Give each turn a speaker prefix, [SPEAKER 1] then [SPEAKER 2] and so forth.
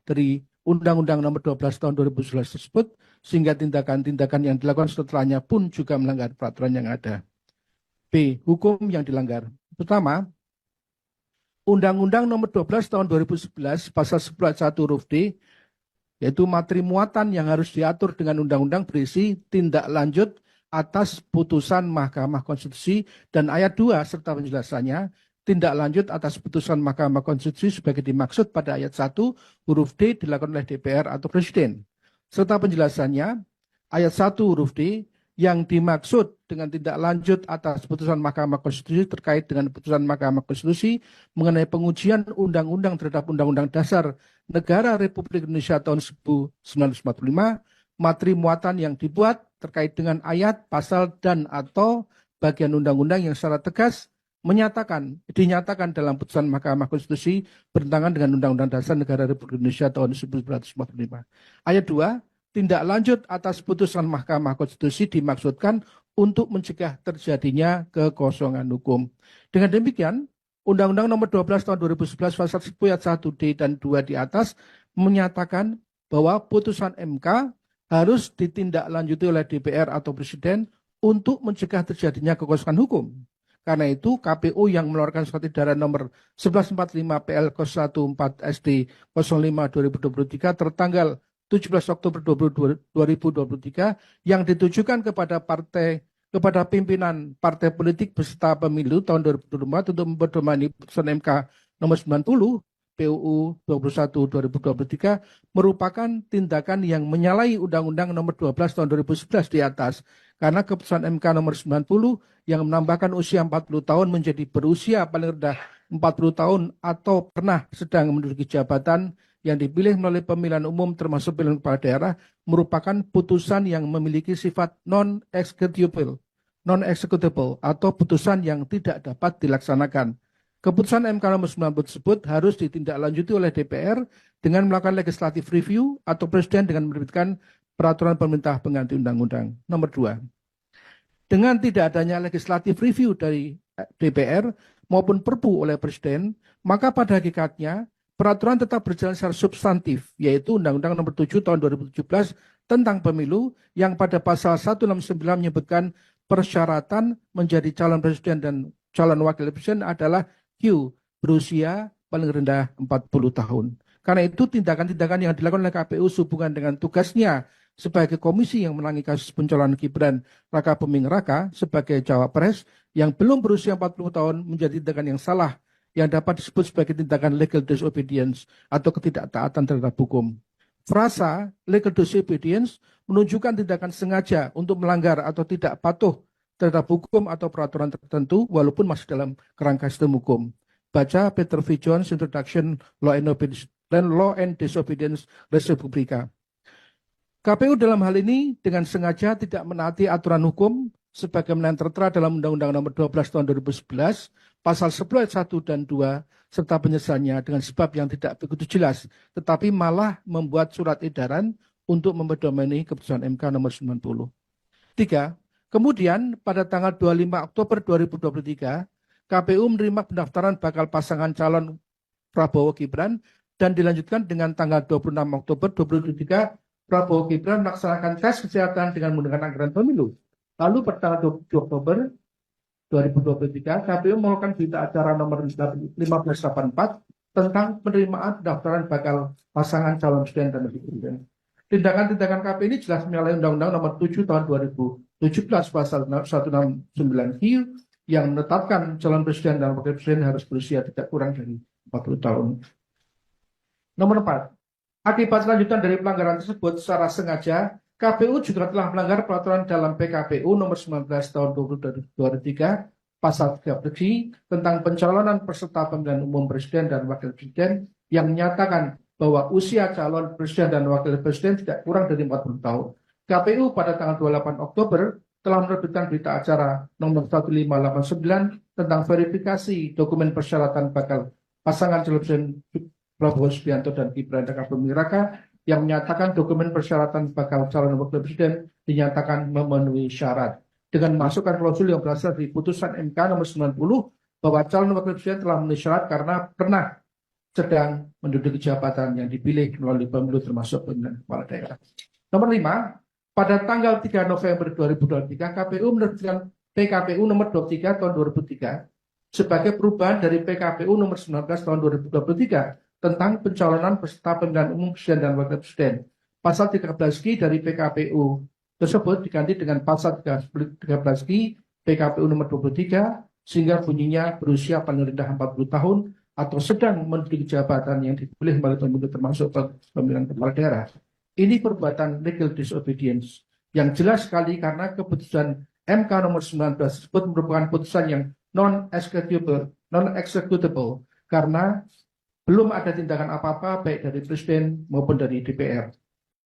[SPEAKER 1] dari Undang-Undang Nomor 12 Tahun 2011 tersebut, sehingga tindakan-tindakan yang dilakukan setelahnya pun juga melanggar peraturan yang ada. B. Hukum yang dilanggar. Pertama, Undang-Undang Nomor 12 Tahun 2011 Pasal 10 ayat 1 huruf D, yaitu materi muatan yang harus diatur dengan undang-undang berisi tindak lanjut atas putusan Mahkamah Konstitusi, dan ayat 2 serta penjelasannya, tindak lanjut atas putusan Mahkamah Konstitusi sebagai dimaksud pada ayat 1 huruf D dilakukan oleh DPR atau Presiden. Serta penjelasannya, ayat 1 huruf D, yang dimaksud dengan tindak lanjut atas putusan Mahkamah Konstitusi terkait dengan putusan Mahkamah Konstitusi mengenai pengujian undang-undang terhadap Undang-Undang Dasar Negara Republik Indonesia tahun 1945, materi muatan yang dibuat terkait dengan ayat, pasal, dan atau bagian undang-undang yang secara tegas dinyatakan dalam putusan Mahkamah Konstitusi bertentangan dengan Undang-Undang Dasar Negara Republik Indonesia tahun 1945. Ayat 2, tindak lanjut atas putusan Mahkamah Konstitusi dimaksudkan untuk mencegah terjadinya kekosongan hukum. Dengan demikian, Undang-Undang Nomor 12 Tahun 2011 Pasal 10 ayat 1D dan 2 di atas menyatakan bahwa putusan MK harus ditindaklanjuti oleh DPR atau Presiden untuk mencegah terjadinya kekosongan hukum. Karena itu, KPU yang mengeluarkan surat edaran nomor 1145 PL 14 SD 05/2023 tertanggal 17 Oktober 2023 yang ditujukan kepada pimpinan partai politik beserta pemilu tahun 2024 untuk memperdomani putusan MK nomor 90 PUU 21 2023 merupakan tindakan yang menyalahi Undang-Undang Nomor 12 Tahun 2011 di atas, karena keputusan MK nomor 90 yang menambahkan usia 40 tahun menjadi berusia paling rendah 40 tahun atau pernah sedang menduduki jabatan yang dipilih melalui pemilihan umum termasuk pemilihan kepala daerah merupakan putusan yang memiliki sifat non-executable atau putusan yang tidak dapat dilaksanakan. Keputusan MK nomor 90 tersebut harus ditindaklanjuti oleh DPR dengan melakukan legislative review atau Presiden dengan menerbitkan peraturan pemerintah pengganti undang-undang. Nomor 2. Dengan tidak adanya legislative review dari DPR maupun Perpu oleh Presiden, maka pada hakikatnya peraturan tetap berjalan secara substantif, yaitu Undang-Undang Nomor 7 Tahun 2017 tentang Pemilu yang pada pasal 169 menyebutkan persyaratan menjadi calon presiden dan calon wakil presiden adalah Q, berusia paling rendah 40 tahun. Karena itu tindakan-tindakan yang dilakukan oleh KPU sehubungan dengan tugasnya sebagai komisi yang menangani kasus pencalonan Gibran Raka Buming Raka sebagai cawapres yang belum berusia 40 tahun menjadi tindakan yang salah yang dapat disebut sebagai tindakan legal disobedience atau ketidaktaatan terhadap hukum. Frasa legal disobedience menunjukkan tindakan sengaja untuk melanggar atau tidak patuh terhadap hukum atau peraturan tertentu walaupun masih dalam kerangka sistem hukum. Baca Peter V. Jones Introduction Law and Disobedience Res Publica. KPU dalam hal ini dengan sengaja tidak menaati aturan hukum sebagaimana yang tertera dalam Undang-Undang Nomor 12 Tahun 2011 Pasal 10 ayat 1 dan 2 serta penjelasannya dengan sebab yang tidak begitu jelas, tetapi malah membuat surat edaran untuk mempedomani keputusan MK nomor 90. 3. Kemudian pada tanggal 25 Oktober 2023, KPU menerima pendaftaran bakal pasangan calon Prabowo Gibran dan dilanjutkan dengan tanggal 26 Oktober 2023 Prabowo Gibran melaksanakan tes kesehatan dengan menggunakan anggaran pemilu. Lalu pada tanggal 27 Oktober 2023, KPU melakukan berita acara nomor 1584 tentang penerimaan pendaftaran bakal pasangan calon presiden dan wakil presiden. Tindakan-tindakan KPU ini jelas menyalahi Undang-Undang Nomor 7 Tahun 2017 Pasal 169 Q yang menetapkan calon presiden dan wakil presiden harus berusia tidak kurang dari 40 tahun. Nomor 4. Akibat lanjutan dari pelanggaran tersebut secara sengaja, KPU juga telah melanggar peraturan dalam PKPU nomor 19 tahun 2023 pasal 3 tentang pencalonan peserta pemilihan umum presiden dan wakil presiden yang menyatakan bahwa usia calon presiden dan wakil presiden tidak kurang dari 40 tahun. KPU pada tanggal 28 Oktober telah menerbitkan berita acara nomor 1589 tentang verifikasi dokumen persyaratan bakal pasangan calon presiden Prabowo Subianto dan Gibran Raka Buming Raka yang menyatakan dokumen persyaratan bakal calon wakil presiden dinyatakan memenuhi syarat dengan memasukkan klausul yang berasal dari putusan MK nomor 90 bahwa calon wakil presiden telah memenuhi syarat karena pernah sedang menduduki jabatan yang dipilih melalui pemilu termasuk pemilihan kepala daerah. Nomor 5, pada tanggal 3 November 2023, KPU menerbitkan PKPU nomor 23 tahun 2003 sebagai perubahan dari PKPU nomor 19 tahun 2023 tentang pencalonan peserta pemilihan umum presiden dan wakil presiden. Pasal 13Q dari PKPU tersebut diganti dengan pasal 13Q PKPU nomor 23 sehingga bunyinya berusia paling rendah 40 tahun atau sedang menduduki jabatan yang dipilih melalui pemilu termasuk pemilihan kepala daerah. Ini perbuatan legal disobedience yang jelas sekali karena keputusan MK nomor 19 tersebut merupakan putusan yang non-executable karena belum ada tindakan apa-apa baik dari Presiden maupun dari DPR.